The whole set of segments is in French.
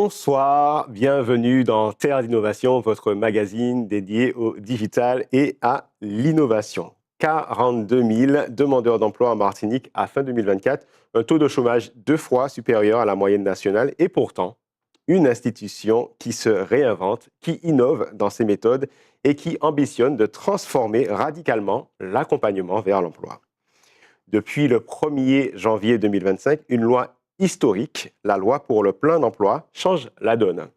Bonsoir, bienvenue dans Terre d'innovation, votre magazine dédié au digital et à l'innovation. 42 000 demandeurs d'emploi en Martinique à fin 2024, un taux de chômage 2 fois supérieur à la moyenne nationale et pourtant une institution qui se réinvente, qui innove dans ses méthodes et qui ambitionne de transformer radicalement l'accompagnement vers l'emploi. Depuis le 1er janvier 2025, une loi historique, la loi pour le plein emploi, change la donne.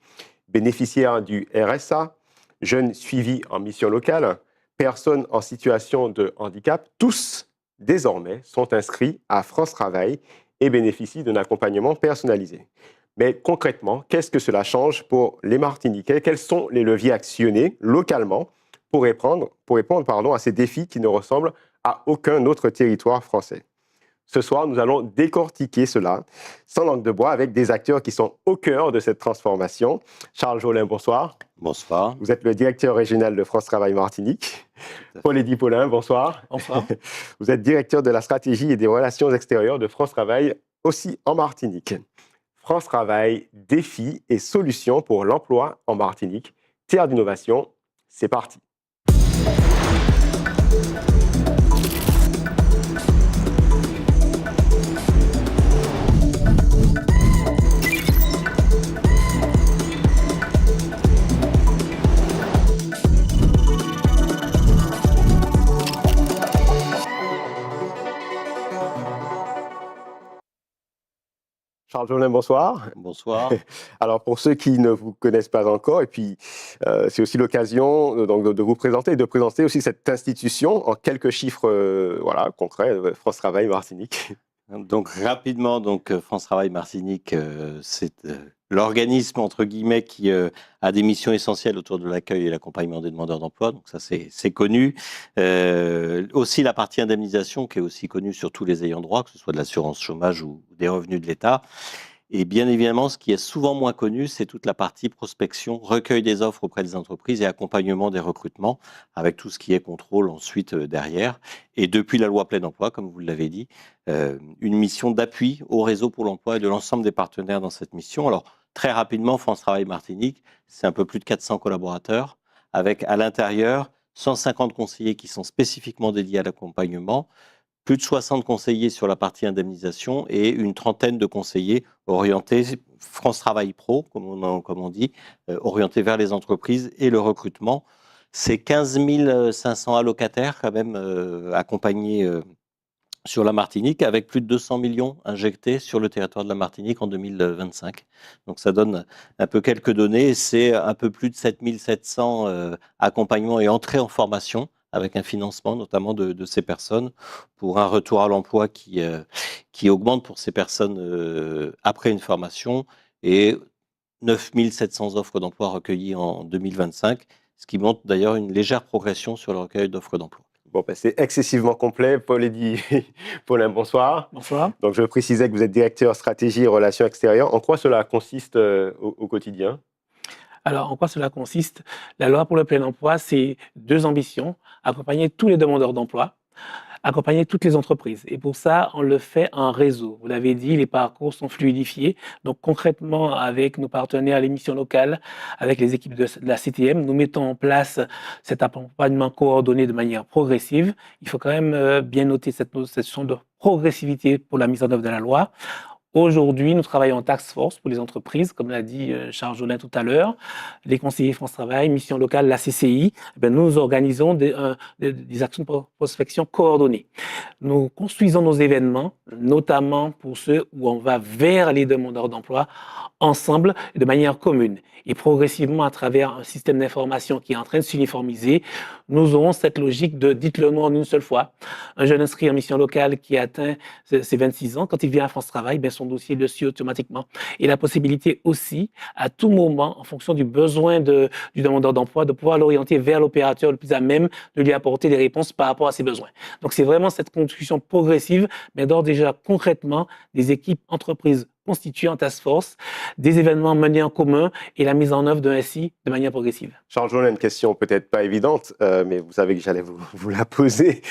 Bénéficiaires du RSA, jeunes suivis en mission locale, personnes en situation de handicap, tous désormais sont inscrits à France Travail et bénéficient d'un accompagnement personnalisé. Mais concrètement, qu'est-ce que cela change pour les Martiniquais? Quels sont les leviers actionnés localement pour répondre à ces défis qui ne ressemblent à aucun autre territoire français? Ce soir, nous allons décortiquer cela sans langue de bois avec des acteurs qui sont au cœur de cette transformation. Charles Jolin, bonsoir. Bonsoir. Vous êtes le directeur régional de France Travail Martinique. Paul-Eddy Paulin, bonsoir. Bonsoir. Vous êtes directeur de la stratégie et des relations extérieures de France Travail, aussi en Martinique. France Travail, défis et solutions pour l'emploi en Martinique. Terre d'innovation, c'est parti. Charles Jolin, bonsoir. Bonsoir. Alors, pour ceux qui ne vous connaissent pas encore, et puis c'est aussi l'occasion de vous présenter et de présenter aussi cette institution en quelques chiffres concrets, France Travail Martinique. Donc, rapidement, France Travail Martinique, c'est l'organisme, entre guillemets, qui a des missions essentielles autour de l'accueil et l'accompagnement des demandeurs d'emploi. Donc, ça, c'est connu. Aussi, la partie indemnisation, qui est aussi connue sur tous les ayants droit, que ce soit de l'assurance chômage ou des revenus de l'État. Et bien évidemment, ce qui est souvent moins connu, c'est toute la partie prospection, recueil des offres auprès des entreprises et accompagnement des recrutements, avec tout ce qui est contrôle ensuite derrière. Et depuis la loi plein emploi, comme vous l'avez dit, une mission d'appui au réseau pour l'emploi et de l'ensemble des partenaires dans cette mission. Alors, très rapidement, France Travail Martinique, c'est un peu plus de 400 collaborateurs, avec à l'intérieur 150 conseillers qui sont spécifiquement dédiés à l'accompagnement, plus de 60 conseillers sur la partie indemnisation et une trentaine de conseillers orientés France Travail Pro, comme on dit, orientés vers les entreprises et le recrutement. C'est 15 500 allocataires quand même accompagnés sur la Martinique, avec plus de 200 millions injectés sur le territoire de la Martinique en 2025. Donc ça donne un peu quelques données. C'est un peu plus de 7 700 accompagnements et entrées en formation, avec un financement notamment de ces personnes pour un retour à l'emploi qui augmente pour ces personnes après une formation, et 9 700 offres d'emploi recueillies en 2025, ce qui montre d'ailleurs une légère progression sur le recueil d'offres d'emploi. Bon, c'est excessivement complet. Paul-Eddy Paulin, bonsoir. Bonsoir. Donc, je précisais que vous êtes directeur stratégie et relations extérieures. En quoi cela consiste au quotidien ? Alors, en quoi cela consiste? La loi pour le plein emploi, c'est 2 ambitions: accompagner tous les demandeurs d'emploi, accompagner toutes les entreprises. Et pour ça, on le fait en réseau. Vous l'avez dit, les parcours sont fluidifiés. Donc, concrètement, avec nos partenaires, les missions locales, avec les équipes de la CTM, nous mettons en place cet accompagnement coordonné de manière progressive. Il faut quand même bien noter cette notion de progressivité pour la mise en œuvre de la loi. Aujourd'hui, nous travaillons en task force pour les entreprises, comme l'a dit Charles Jolin tout à l'heure. Les conseillers France Travail, mission locale, la CCI, nous organisons des actions de prospection coordonnées. Nous construisons nos événements, notamment pour ceux où on va vers les demandeurs d'emploi ensemble, de manière commune. Et progressivement, à travers un système d'information qui est en train de s'uniformiser, nous aurons cette logique de dites-le nous en une seule fois. Un jeune inscrit en mission locale qui atteint ses 26 ans, quand il vient à France Travail, son dossier le suit automatiquement. Et la possibilité aussi, à tout moment, en fonction du besoin du demandeur d'emploi, de pouvoir l'orienter vers l'opérateur le plus à même de lui apporter des réponses par rapport à ses besoins. Donc c'est vraiment cette construction progressive, mais d'ores déjà concrètement des équipes entreprises constituer en task force des événements menés en commun et la mise en œuvre de SI de manière progressive. Charles Jaune a une question peut-être pas évidente, mais vous savez que j'allais vous la poser.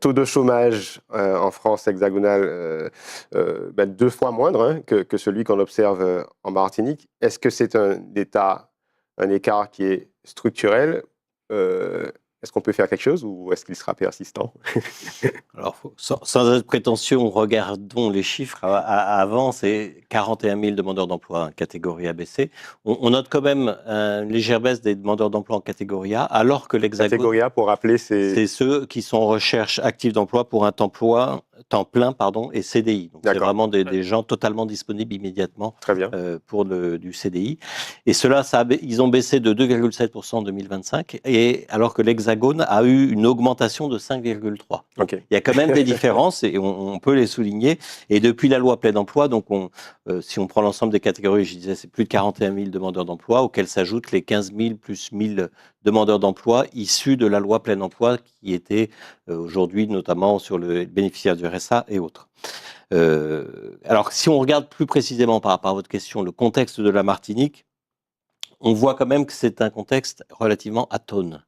Taux de chômage en France hexagonale 2 fois moindre que celui qu'on observe en Martinique. Est-ce que c'est un écart qui est structurel? Est-ce qu'on peut faire quelque chose ou est-ce qu'il sera persistant? Alors, sans être prétentieux, regardons les chiffres. Avant, c'est 41 000 demandeurs d'emploi en catégorie ABC. On note quand même une légère baisse des demandeurs d'emploi en catégorie A, alors que l'Hexagone... Catégorie A, pour rappeler, c'est ceux qui sont en recherche active d'emploi pour un temps plein et CDI. Donc, c'est vraiment des gens totalement disponibles immédiatement. Très bien. Pour du CDI. Et cela, ils ont baissé de 2,7% en 2025, alors que l'Hexagone a eu une augmentation de 5,3%. Okay. Il y a quand même des différences et on peut les souligner. Et depuis la loi plein emploi, donc si on prend l'ensemble des catégories, je disais, c'est plus de 41 000 demandeurs d'emploi, auxquels s'ajoutent les 15 000 plus 1 000 demandeurs d'emploi issus de la loi plein emploi qui était aujourd'hui notamment sur le bénéficiaire du RSA et autres. Alors, si on regarde plus précisément par rapport à votre question, le contexte de la Martinique, on voit quand même que c'est un contexte relativement atone.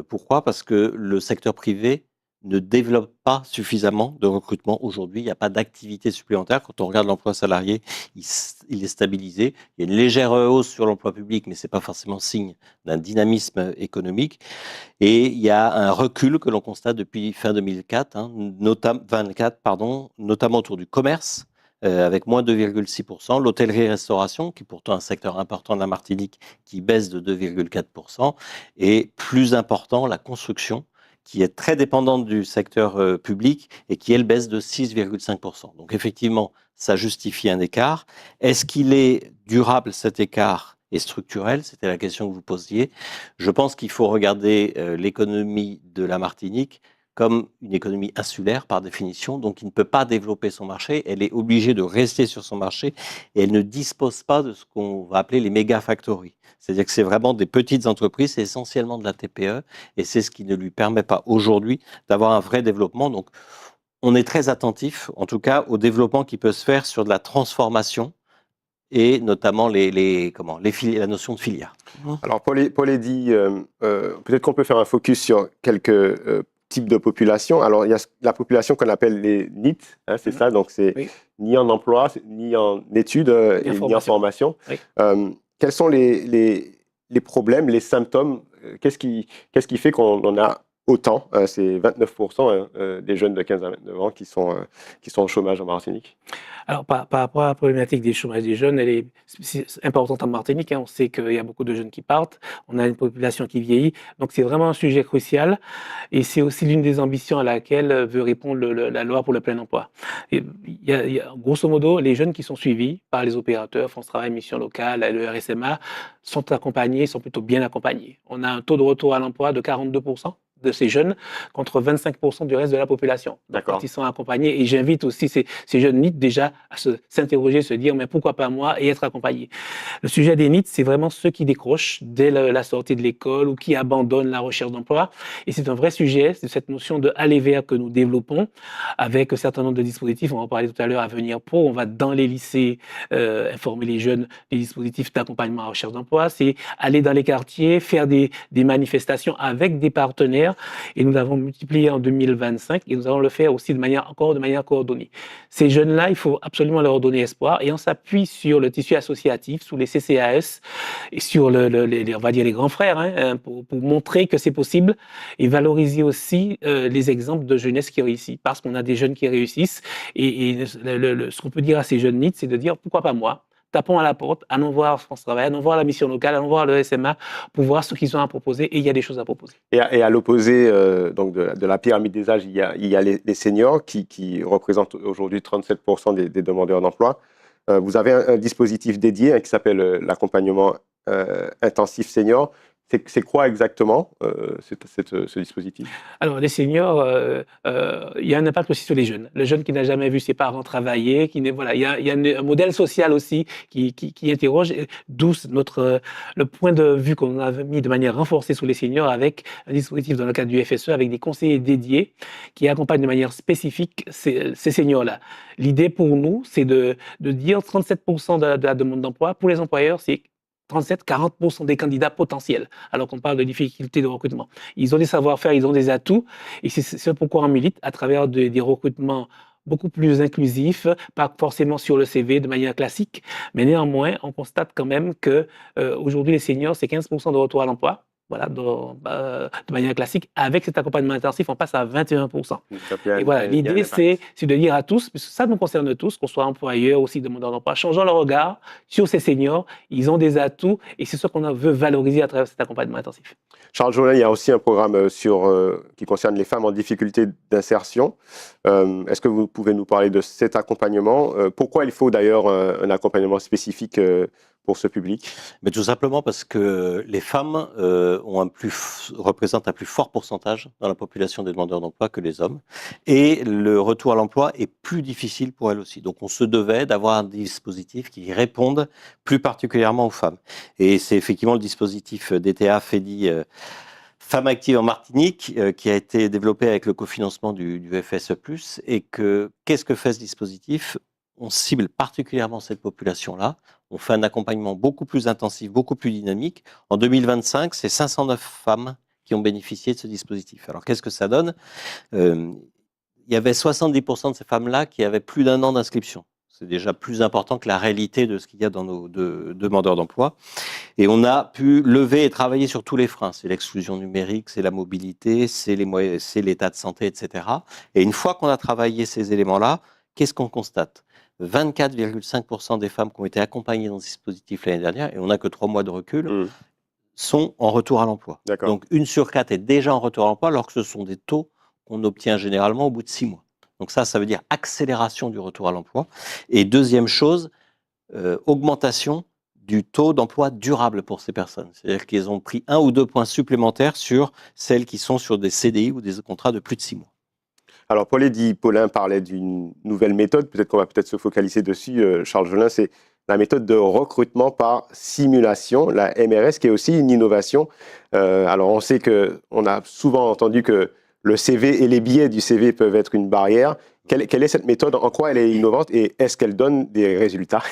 Pourquoi? Parce que le secteur privé ne développe pas suffisamment de recrutement aujourd'hui. Il n'y a pas d'activité supplémentaire. Quand on regarde l'emploi salarié, il est stabilisé. Il y a une légère hausse sur l'emploi public, mais ce n'est pas forcément signe d'un dynamisme économique. Et il y a un recul que l'on constate depuis fin 2024, notamment autour du commerce, avec moins 2,6%. L'hôtellerie-restauration, qui est pourtant un secteur important de la Martinique, qui baisse de 2,4%. Et plus important, la construction, qui est très dépendante du secteur public et qui, elle, baisse de 6,5%. Donc, effectivement, ça justifie un écart. Est-ce qu'il est durable, cet écart, et structurel? C'était la question que vous posiez. Je pense qu'il faut regarder l'économie de la Martinique comme une économie insulaire par définition, donc il ne peut pas développer son marché, elle est obligée de rester sur son marché et elle ne dispose pas de ce qu'on va appeler les méga factories. C'est-à-dire que c'est vraiment des petites entreprises, c'est essentiellement de la TPE et c'est ce qui ne lui permet pas aujourd'hui d'avoir un vrai développement. Donc on est très attentif, en tout cas, au développement qui peut se faire sur de la transformation et notamment la notion de filière. Alors Paul dit, peut-être qu'on peut faire un focus sur quelques types de population. Alors, il y a la population qu'on appelle les NEET, c'est ça, donc c'est ni en emploi, ni en études, ni en formation. Oui. Quels sont les problèmes, les symptômes? Qu'est-ce qui fait qu'on en a autant? C'est 29% des jeunes de 15 à 29 ans qui sont au chômage en Martinique. Alors, par rapport à la problématique des chômages des jeunes, elle est importante en Martinique. On sait qu'il y a beaucoup de jeunes qui partent. On a une population qui vieillit. Donc, c'est vraiment un sujet crucial. Et c'est aussi l'une des ambitions à laquelle veut répondre la loi pour le plein emploi. Il y a, grosso modo, les jeunes qui sont suivis par les opérateurs, France Travail, Mission Locale, le RSMA, sont accompagnés, sont plutôt bien accompagnés. On a un taux de retour à l'emploi de 42% de ces jeunes contre 25% du reste de la population. D'accord. Quand ils sont accompagnés, et j'invite aussi ces jeunes NEET déjà à s'interroger, se dire mais pourquoi pas moi, et être accompagnés. Le sujet des NEET, c'est vraiment ceux qui décrochent dès la sortie de l'école ou qui abandonnent la recherche d'emploi. Et c'est un vrai sujet, c'est cette notion de aller vers que nous développons avec un certain nombre de dispositifs. On va en parler tout à l'heure à Venir Pro. On va dans les lycées informer les jeunes des dispositifs d'accompagnement à la recherche d'emploi. C'est aller dans les quartiers, faire des manifestations avec des partenaires. Et nous l'avons multiplié en 2025 et nous allons le faire aussi de manière coordonnée. Ces jeunes-là, il faut absolument leur donner espoir et on s'appuie sur le tissu associatif, sur les CCAS et sur on va dire les grands frères pour montrer que c'est possible et valoriser aussi les exemples de jeunesse qui réussit parce qu'on a des jeunes qui réussissent et ce qu'on peut dire à ces jeunes NEET, c'est de dire pourquoi pas moi? Tapons à la porte, allons voir France Travail, allons voir la mission locale, allons voir le SMA pour voir ce qu'ils ont à proposer et il y a des choses à proposer. Et à l'opposé donc de la pyramide des âges, il y a les seniors qui représentent aujourd'hui 37% des demandeurs d'emploi. Vous avez un dispositif dédié qui s'appelle l'accompagnement intensif senior. C'est quoi exactement ce dispositif? Alors, les seniors, il y a un impact aussi sur les jeunes. Le jeune qui n'a jamais vu ses parents travailler, voilà, il y a un modèle social aussi qui interroge, d'où le point de vue qu'on a mis de manière renforcée sur les seniors avec un dispositif dans le cadre du FSE avec des conseillers dédiés qui accompagnent de manière spécifique ces seniors-là. L'idée pour nous, c'est de dire 37% de la demande d'emploi. Pour les employeurs, c'est 37-40% des candidats potentiels, alors qu'on parle de difficultés de recrutement. Ils ont des savoir-faire, ils ont des atouts, et c'est pourquoi on milite à travers des recrutements beaucoup plus inclusifs, pas forcément sur le CV de manière classique, mais néanmoins, on constate quand même que aujourd'hui les seniors, c'est 15% de retour à l'emploi. Voilà, de manière classique, avec cet accompagnement intensif, on passe à 21%. Et voilà, l'idée, c'est de dire à tous, parce que ça nous concerne tous, qu'on soit employeur aussi demandeur d'emploi, changeons le regard sur ces seniors, ils ont des atouts, et c'est ce qu'on veut valoriser à travers cet accompagnement intensif. Charles Jolin, il y a aussi un programme qui concerne les femmes en difficulté d'insertion. Est-ce que vous pouvez nous parler de cet accompagnement? Pourquoi il faut d'ailleurs un accompagnement spécifique pour ce public? Mais tout simplement parce que les femmes représentent un plus fort pourcentage dans la population des demandeurs d'emploi que les hommes. Et le retour à l'emploi est plus difficile pour elles aussi. Donc on se devait d'avoir un dispositif qui réponde plus particulièrement aux femmes. Et c'est effectivement le dispositif DTA FEDI Femmes actives en Martinique qui a été développé avec le cofinancement du FSE+. Et qu'est-ce que fait ce dispositif? On cible particulièrement cette population-là. On fait un accompagnement beaucoup plus intensif, beaucoup plus dynamique. En 2025, c'est 509 femmes qui ont bénéficié de ce dispositif. Alors, qu'est-ce que ça donne? Il y avait 70% de ces femmes-là qui avaient plus d'1 an d'inscription. C'est déjà plus important que la réalité de ce qu'il y a dans nos demandeurs d'emploi. Et on a pu lever et travailler sur tous les freins. C'est l'exclusion numérique, c'est la mobilité, c'est l'état de santé, etc. Et une fois qu'on a travaillé ces éléments-là, qu'est-ce qu'on constate? 24,5% des femmes qui ont été accompagnées dans ce dispositif l'année dernière, et on n'a que 3 mois de recul, sont en retour à l'emploi. Donc 1 sur 4 est déjà en retour à l'emploi, alors que ce sont des taux qu'on obtient généralement au bout de 6 mois. Donc ça veut dire accélération du retour à l'emploi. Et deuxième chose, augmentation du taux d'emploi durable pour ces personnes. C'est-à-dire qu'ils ont pris 1 ou 2 points supplémentaires sur celles qui sont sur des CDI ou des contrats de plus de 6 mois. Alors, Paul-Eddy Paulin parlait d'une nouvelle méthode, peut-être qu'on va se focaliser dessus, Charles Jolin, c'est la méthode de recrutement par simulation, la MRS, qui est aussi une innovation. Alors, on sait qu'on a souvent entendu que le CV et les biais du CV peuvent être une barrière. Quelle est cette méthode? En quoi elle est innovante et est-ce qu'elle donne des résultats?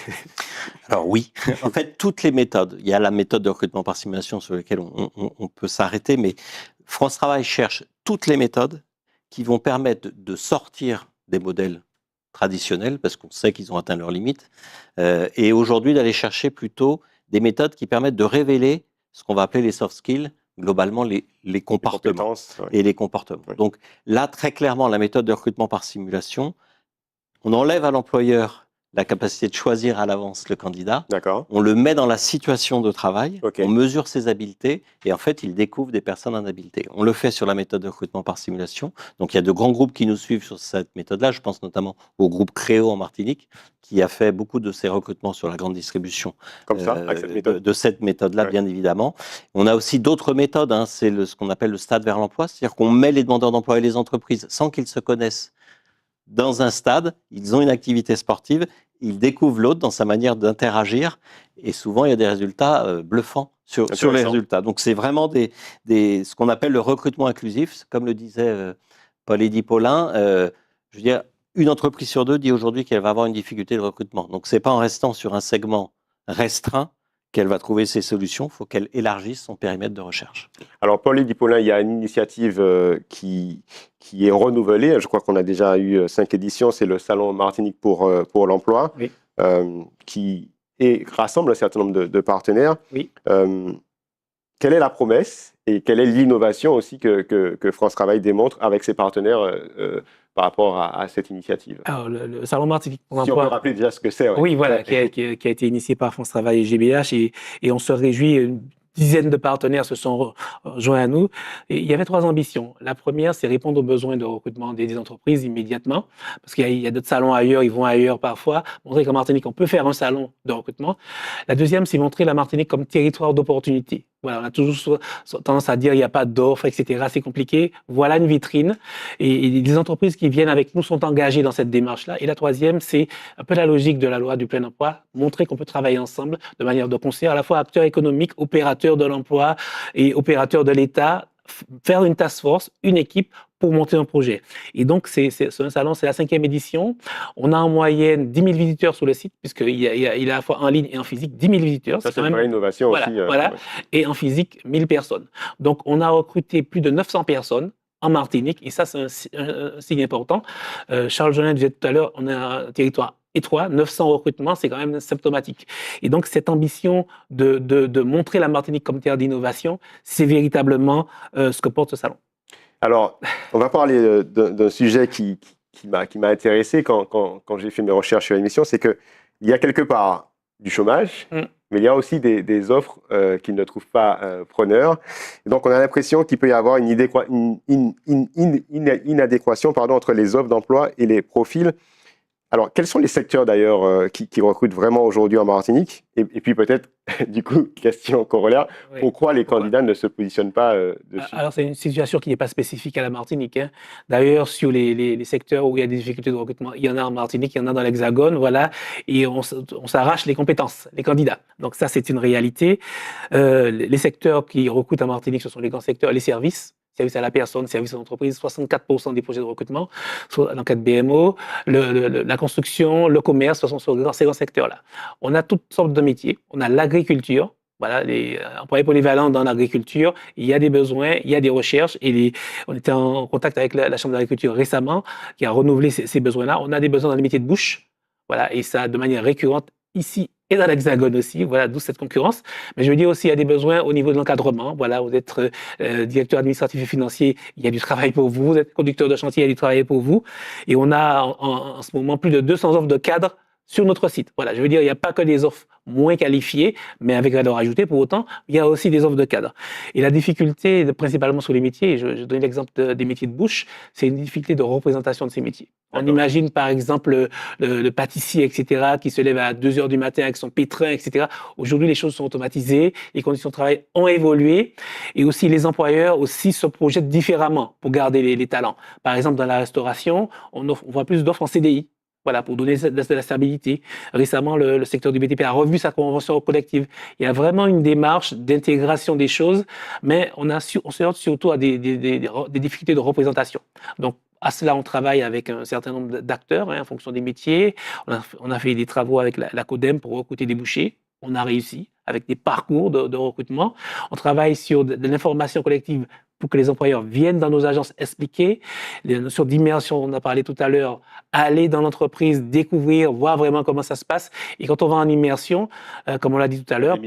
Alors oui, en fait, toutes les méthodes. Il y a la méthode de recrutement par simulation sur laquelle on peut s'arrêter, mais France Travail cherche toutes les méthodes qui vont permettre de sortir des modèles traditionnels, parce qu'on sait qu'ils ont atteint leurs limites, et aujourd'hui d'aller chercher plutôt des méthodes qui permettent de révéler ce qu'on va appeler les soft skills, globalement les comportements et les comportements. Ouais. Donc là, très clairement, la méthode de recrutement par simulation, on enlève à l'employeur la capacité de choisir à l'avance le candidat. On le met dans la situation de travail, on mesure ses habiletés et en fait, il découvre des personnes en habileté. On le fait sur la méthode de recrutement par simulation. Donc, il y a de grands groupes qui nous suivent sur cette méthode-là. Je pense notamment au groupe Créo en Martinique, qui a fait beaucoup de ses recrutements sur la grande distribution. Comme ça, avec cette méthode. De cette méthode-là, bien évidemment. On a aussi d'autres méthodes, hein, c'est ce qu'on appelle le stade vers l'emploi, c'est-à-dire qu'on met les demandeurs d'emploi et les entreprises sans qu'ils se connaissent dans un stade, ils ont une activité sportive, ils découvrent l'autre dans sa manière d'interagir et souvent il y a des résultats bluffants sur les résultats. Donc c'est vraiment ce qu'on appelle le recrutement inclusif, comme le disait Paul-Eddy Paulin. Je veux dire, une entreprise sur 2 dit aujourd'hui qu'elle va avoir une difficulté de recrutement. Donc c'est pas en restant sur un segment restreint qu'elle va trouver ses solutions, il faut qu'elle élargisse son périmètre de recherche. Alors, Paul-Eddy Paulin, il y a une initiative qui est renouvelée. Je crois qu'on a déjà eu 5 éditions. C'est le Salon Martinique pour l'emploi, qui rassemble un certain nombre de partenaires. Oui. Quelle est la promesse et quelle est l'innovation aussi que France Travail démontre avec ses partenaires par rapport à cette initiative? Alors, le Salon Martinique pour l'emploi... Si on peut rappeler déjà ce que c'est. Oui, voilà, qui a été initié par France Travail et GBH et on se réjouit dizaines de partenaires se sont joints à nous. Et il y avait 3 ambitions. La première, c'est répondre aux besoins de recrutement des entreprises immédiatement, parce qu'il y a d'autres salons ailleurs, ils vont ailleurs parfois, montrer qu'en Martinique, on peut faire un salon de recrutement. La deuxième, c'est montrer la Martinique comme territoire d'opportunité. Voilà, on a toujours tendance à dire il n'y a pas d'offres, etc. C'est compliqué. Voilà une vitrine. Et les entreprises qui viennent avec nous sont engagées dans cette démarche-là. Et la troisième, c'est un peu la logique de la loi du plein emploi, montrer qu'on peut travailler ensemble de manière de concert, à la fois acteurs économiques, opérateurs de l'emploi et opérateurs de l'État, faire une task force, une équipe pour monter un projet. Et donc, c'est un salon, c'est la 5e édition. On a en moyenne 10 000 visiteurs sur le site, puisqu'il est à la fois en ligne et en physique, 10 000 visiteurs. Ça, c'est une vraie innovation voilà, aussi. Voilà. Ouais. Et en physique, 1000 personnes. Donc, on a recruté plus de 900 personnes en Martinique, et ça, c'est un signe important. Charles Jolin disait tout à l'heure, on a un territoire étroit, 900 recrutements, c'est quand même symptomatique. Et donc, cette ambition de montrer la Martinique comme terre d'innovation, c'est véritablement ce que porte ce salon. Alors, on va parler d'un sujet qui m'a intéressé quand j'ai fait mes recherches sur l'émission, c'est qu'il y a quelque part du chômage, mais il y a aussi des offres qui ne trouvent pas preneurs. Et donc, on a l'impression qu'il peut y avoir une inadéquation entre les offres d'emploi et les profils. Alors, quels sont les secteurs d'ailleurs qui recrutent vraiment aujourd'hui en Martinique ? Et puis peut-être, du coup, question corollaire, pourquoi les candidats ne se positionnent pas dessus ? Alors, c'est une situation qui n'est pas spécifique à la Martinique. Hein. D'ailleurs, sur les secteurs où il y a des difficultés de recrutement, il y en a en Martinique, il y en a dans l'Hexagone, voilà, et on s'arrache les compétences, les candidats. Donc ça, c'est une réalité. Les secteurs qui recrutent en Martinique, ce sont les grands secteurs, les services à la personne, services à l'entreprise, 64% des projets de recrutement, dans le cadre BMO, la construction, le commerce, ce sont ces grands secteurs-là. On a toutes sortes de métiers. On a l'agriculture, voilà, les employés polyvalents dans l'agriculture. Il y a des besoins, il y a des recherches. Et on était en contact avec la Chambre d'agriculture récemment, qui a renouvelé ces besoins-là. On a des besoins dans les métiers de bouche, voilà, et ça de manière récurrente ici et dans l'Hexagone aussi, voilà, d'où cette concurrence. Mais je veux dire aussi, il y a des besoins au niveau de l'encadrement. Voilà, vous êtes directeur administratif et financier, il y a du travail pour vous. Vous êtes conducteur de chantier, il y a du travail pour vous. Et on a en ce moment plus de 200 offres de cadres sur notre site. Voilà, je veux dire, il n'y a pas que des offres moins qualifiées, mais avec valeur ajoutée. Pour autant, il y a aussi des offres de cadres. Et la difficulté, principalement sur les métiers, je donne l'exemple des métiers de bouche, c'est une difficulté de représentation de ces métiers. On imagine par exemple le pâtissier, etc., qui se lève à 2 heures du matin avec son pétrin, etc. Aujourd'hui, les choses sont automatisées, les conditions de travail ont évolué, et aussi les employeurs aussi se projettent différemment pour garder les talents. Par exemple, dans la restauration, on voit plus d'offres en CDI. Voilà, pour donner de la stabilité. Récemment, le secteur du BTP a revu sa convention collective. Il y a vraiment une démarche d'intégration des choses, mais on se heurte surtout à des difficultés de représentation. Donc, à cela, on travaille avec un certain nombre d'acteurs, en fonction des métiers. On a fait des travaux avec la CODEM pour recruter des bouchers. On a réussi avec des parcours de recrutement. On travaille sur de l'information collective pour que les employeurs viennent dans nos agences expliquer. Les notions d'immersion, on a parlé tout à l'heure, aller dans l'entreprise, découvrir, voir vraiment comment ça se passe. Et quand on va en immersion, comme on l'a dit tout à l'heure,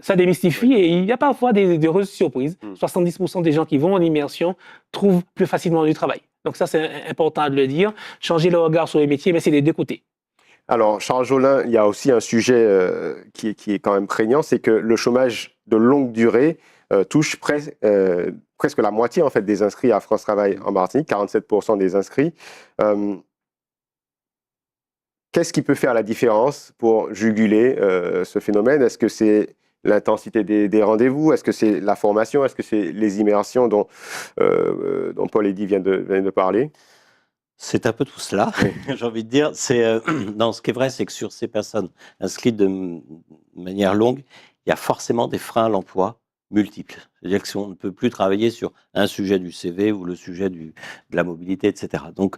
ça démystifie et il y a parfois des heureuses surprises. 70% des gens qui vont en immersion trouvent plus facilement du travail. Donc ça, c'est important de le dire. Changer le regard sur les métiers, mais c'est des deux côtés. Alors, Charles Jolin, il y a aussi un sujet qui est quand même prégnant, c'est que le chômage de longue durée touche presque la moitié en fait, des inscrits à France Travail en Martinique, 47% des inscrits. Qu'est-ce qui peut faire la différence pour juguler ce phénomène ? Est-ce que c'est l'intensité des rendez-vous ? Est-ce que c'est la formation ? Est-ce que c'est les immersions dont Paul Eddy vient de parler ? C'est un peu tout cela, j'ai envie de dire. Non, ce qui est vrai, c'est que sur ces personnes inscrites de manière longue, il y a forcément des freins à l'emploi multiples. C'est-à-dire que si on ne peut plus travailler sur un sujet du CV ou le sujet de la mobilité, etc. Donc,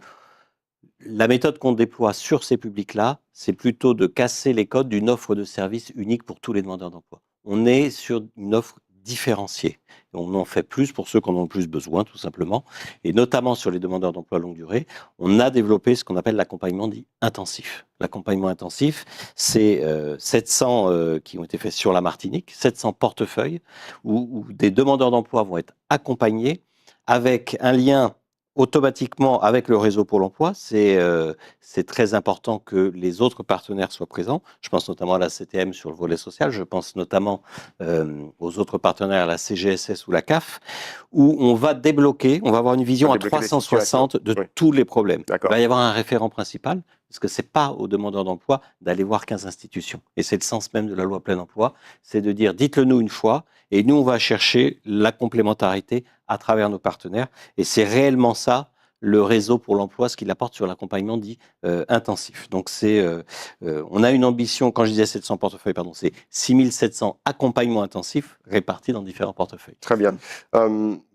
la méthode qu'on déploie sur ces publics-là, c'est plutôt de casser les codes d'une offre de service unique pour tous les demandeurs d'emploi. On est sur une offre différenciée. On en fait plus pour ceux qui en ont le plus besoin, tout simplement. Et notamment sur les demandeurs d'emploi longue durée, on a développé ce qu'on appelle l'accompagnement dit intensif. L'accompagnement intensif, c'est 700 qui ont été faits sur la Martinique, 700 portefeuilles où des demandeurs d'emploi vont être accompagnés avec un lien automatiquement, avec le réseau pour l'emploi, c'est très important que les autres partenaires soient présents. Je pense notamment à la CTM sur le volet social, je pense notamment aux autres partenaires, la CGSS ou la CAF, où on va débloquer, on va avoir une vision à 360 de tous les problèmes. Il va y avoir un référent principal, parce que ce n'est pas aux demandeurs d'emploi d'aller voir 15 institutions. Et c'est le sens même de la loi plein emploi, c'est de dire, dites-le nous une fois, et nous, on va chercher la complémentarité à travers nos partenaires. Et c'est réellement ça, le réseau pour l'emploi, ce qu'il apporte sur l'accompagnement dit intensif. Donc, on a une ambition, quand je disais 700 portefeuilles, pardon, c'est 6700 accompagnements intensifs répartis dans différents portefeuilles. Très bien.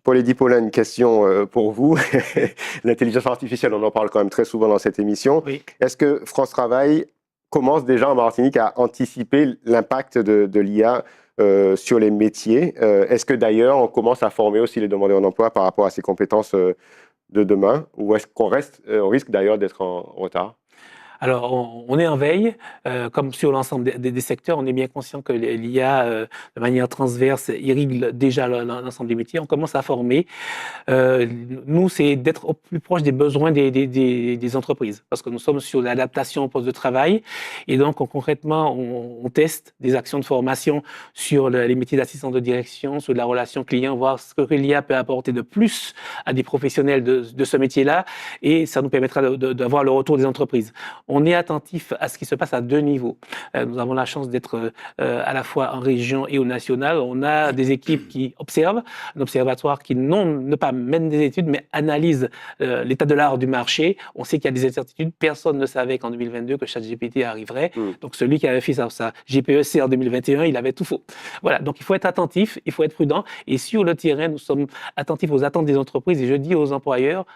Paul-Eddy Paulin, une question pour vous. L'intelligence artificielle, on en parle quand même très souvent dans cette émission. Oui. Est-ce que France Travail commence déjà en Martinique à anticiper l'impact de l'IA sur les métiers? Est-ce que d'ailleurs, on commence à former aussi les demandeurs d'emploi par rapport à ces compétences de demain? Ou est-ce qu'on risque d'ailleurs d'être en retard? Alors, on est en veille, comme sur l'ensemble des secteurs. On est bien conscient que l'IA, de manière transverse, irrigue déjà l'ensemble des métiers. On commence à former. Nous, c'est d'être au plus proche des besoins des entreprises, parce que nous sommes sur l'adaptation au poste de travail. Et donc, concrètement, on teste des actions de formation sur les métiers d'assistant de direction, sur la relation client, voir ce que l'IA peut apporter de plus à des professionnels de ce métier-là. Et ça nous permettra d'avoir le retour des entreprises. On est attentif à ce qui se passe à deux niveaux. Nous avons la chance d'être à la fois en région et au national. On a des équipes qui observent, un observatoire qui ne pas mène des études, mais analyse l'état de l'art du marché. On sait qu'il y a des incertitudes. Personne ne savait qu'en 2022 que ChatGPT arriverait. Donc celui qui avait fait sa GPEC en 2021, il avait tout faux. Voilà, donc il faut être attentif, il faut être prudent. Et sur le terrain, nous sommes attentifs aux attentes des entreprises. Et je dis aux employeurs,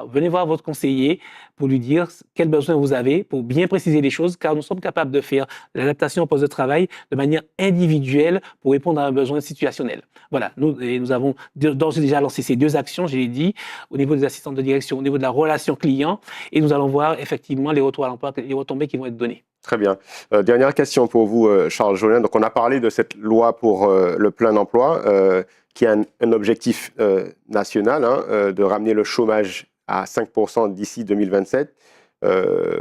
venez voir votre conseiller pour lui dire quels besoins vous avez, pour bien préciser les choses, car nous sommes capables de faire l'adaptation au poste de travail de manière individuelle pour répondre à un besoin situationnel. Voilà, nous avons d'ores et déjà lancé ces deux actions, je l'ai dit, au niveau des assistants de direction, au niveau de la relation client, et nous allons voir effectivement les retours à l'emploi, les retombées qui vont être données. Très bien. Dernière question pour vous, Charles Jolin. Donc, on a parlé de cette loi pour le plein emploi, qui a un objectif national, de ramener le chômage à 5% d'ici 2027.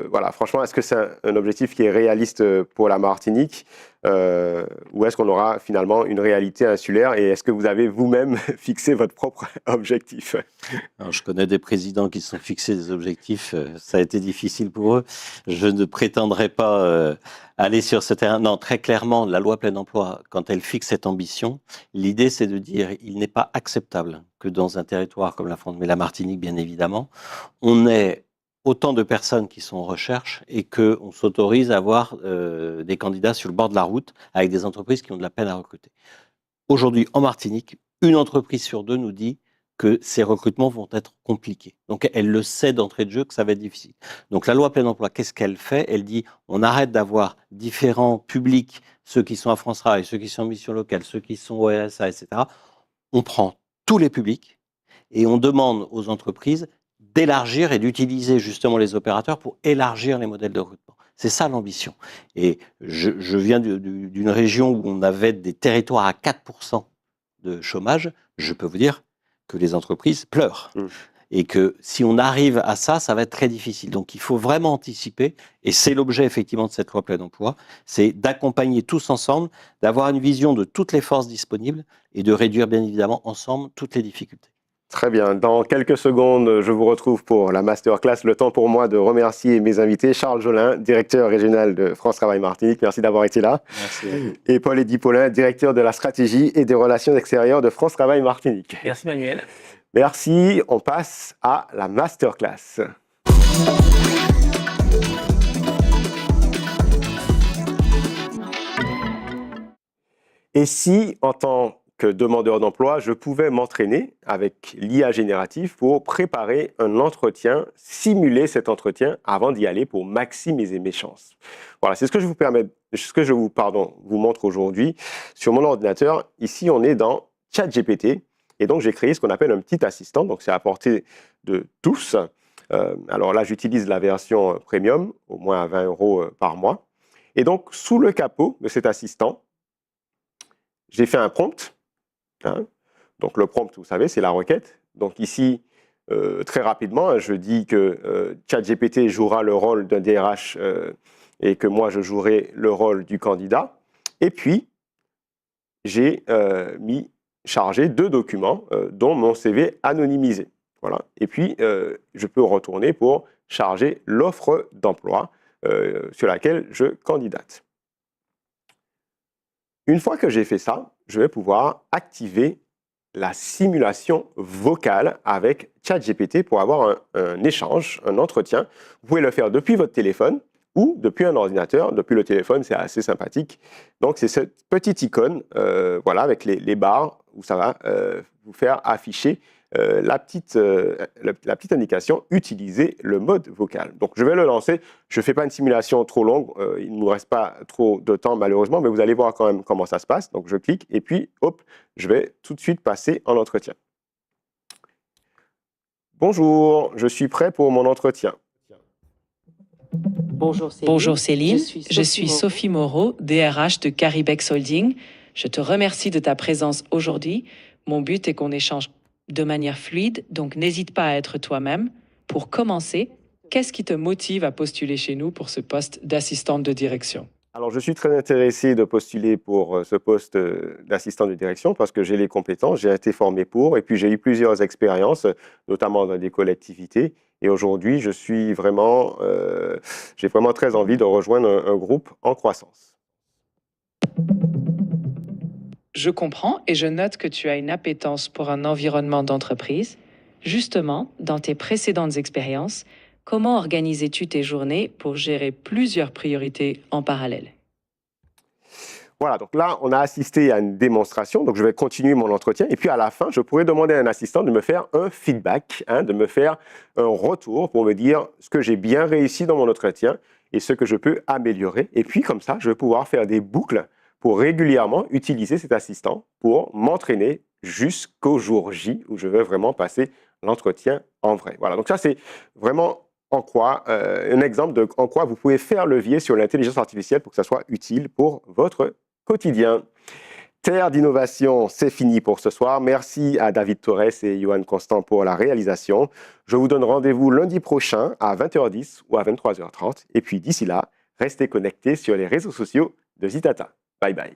Voilà, franchement, est-ce que c'est un objectif qui est réaliste pour la Martinique, ou est-ce qu'on aura finalement une réalité insulaire, et est-ce que vous avez vous-même fixé votre propre objectif? Alors, je connais des présidents qui se sont fixés des objectifs, ça a été difficile pour eux. Je ne prétendrai pas aller sur ce terrain. Non, très clairement, la loi plein emploi, quand elle fixe cette ambition, l'idée c'est de dire il n'est pas acceptable que dans un territoire comme la France, mais la Martinique bien évidemment, on ait autant de personnes qui sont en recherche et qu'on s'autorise à avoir des candidats sur le bord de la route avec des entreprises qui ont de la peine à recruter. Aujourd'hui, en Martinique, une entreprise sur deux nous dit que ces recrutements vont être compliqués. Donc, elle le sait d'entrée de jeu que ça va être difficile. Donc, la loi plein emploi, qu'est-ce qu'elle fait? Elle dit, on arrête d'avoir différents publics, ceux qui sont à France Travail, ceux qui sont en mission locale, ceux qui sont au RSA, etc. On prend tous les publics et on demande aux entreprises d'élargir et d'utiliser justement les opérateurs pour élargir les modèles de recrutement. C'est ça l'ambition. Et je viens d'une région où on avait des territoires à 4% de chômage. Je peux vous dire que les entreprises pleurent. Et que si on arrive à ça, ça va être très difficile. Donc il faut vraiment anticiper, et c'est l'objet effectivement de cette loi plein emploi, c'est d'accompagner tous ensemble, d'avoir une vision de toutes les forces disponibles et de réduire bien évidemment ensemble toutes les difficultés. Très bien. Dans quelques secondes, je vous retrouve pour la masterclass. Le temps pour moi de remercier mes invités. Charles Jolin, directeur régional de France Travail Martinique. Merci d'avoir été là. Merci. Et Paul-Eddy Paulin, directeur de la stratégie et des relations extérieures de France Travail Martinique. Merci Manuel. Merci. On passe à la masterclass. Et si, en tant que demandeur d'emploi, je pouvais m'entraîner avec l'IA générative pour préparer un entretien, simuler cet entretien avant d'y aller pour maximiser mes chances. Voilà, c'est ce que je vous montre aujourd'hui sur mon ordinateur. Ici, on est dans ChatGPT et donc j'ai créé ce qu'on appelle un petit assistant. Donc c'est à portée de tous. Alors là, j'utilise la version premium, au moins à 20 € par mois. Et donc, sous le capot de cet assistant, j'ai fait un prompt. Donc le prompt, vous savez, c'est la requête. Donc ici, très rapidement, je dis que ChatGPT jouera le rôle d'un DRH et que moi, je jouerai le rôle du candidat. Et puis, j'ai chargé 2 documents, dont mon CV anonymisé. Voilà. Et puis, je peux retourner pour charger l'offre d'emploi sur laquelle je candidate. Une fois que j'ai fait ça, je vais pouvoir activer la simulation vocale avec ChatGPT pour avoir un échange, un entretien. Vous pouvez le faire depuis votre téléphone ou depuis un ordinateur. Depuis le téléphone, c'est assez sympathique. Donc, c'est cette petite icône voilà, avec les barres où ça va vous faire afficher la petite indication « Utiliser le mode vocal ». Donc, je vais le lancer. Je ne fais pas une simulation trop longue. Il ne nous reste pas trop de temps, malheureusement, mais vous allez voir quand même comment ça se passe. Donc, je clique et puis, hop, je vais tout de suite passer en entretien. Bonjour, je suis prêt pour mon entretien. Bonjour Céline, je suis Sophie Moreau, DRH de Caribex Holding. Je te remercie de ta présence aujourd'hui. Mon but est qu'on échange de manière fluide, donc n'hésite pas à être toi-même. Pour commencer, qu'est-ce qui te motive à postuler chez nous pour ce poste d'assistante de direction? Alors, je suis très intéressé de postuler pour ce poste d'assistant de direction parce que j'ai les compétences, j'ai été formé pour, et puis j'ai eu plusieurs expériences, notamment dans des collectivités. Et aujourd'hui, j'ai vraiment très envie de rejoindre un groupe en croissance. Je comprends et je note que tu as une appétence pour un environnement d'entreprise. Justement, dans tes précédentes expériences, comment organisais-tu tes journées pour gérer plusieurs priorités en parallèle? Voilà, donc là, on a assisté à une démonstration, donc je vais continuer mon entretien. Et puis à la fin, je pourrais demander à un assistant de me faire un feedback, de me faire un retour pour me dire ce que j'ai bien réussi dans mon entretien et ce que je peux améliorer. Et puis comme ça, je vais pouvoir faire des boucles pour régulièrement utiliser cet assistant pour m'entraîner jusqu'au jour J où je vais vraiment passer l'entretien en vrai. Voilà, donc ça, c'est vraiment un exemple de en quoi vous pouvez faire levier sur l'intelligence artificielle pour que ça soit utile pour votre quotidien. Terre d'innovation, c'est fini pour ce soir. Merci à David Torres et Johan Constant pour la réalisation. Je vous donne rendez-vous lundi prochain à 20h10 ou à 23h30. Et puis d'ici là, restez connectés sur les réseaux sociaux de Zitata. Bye bye.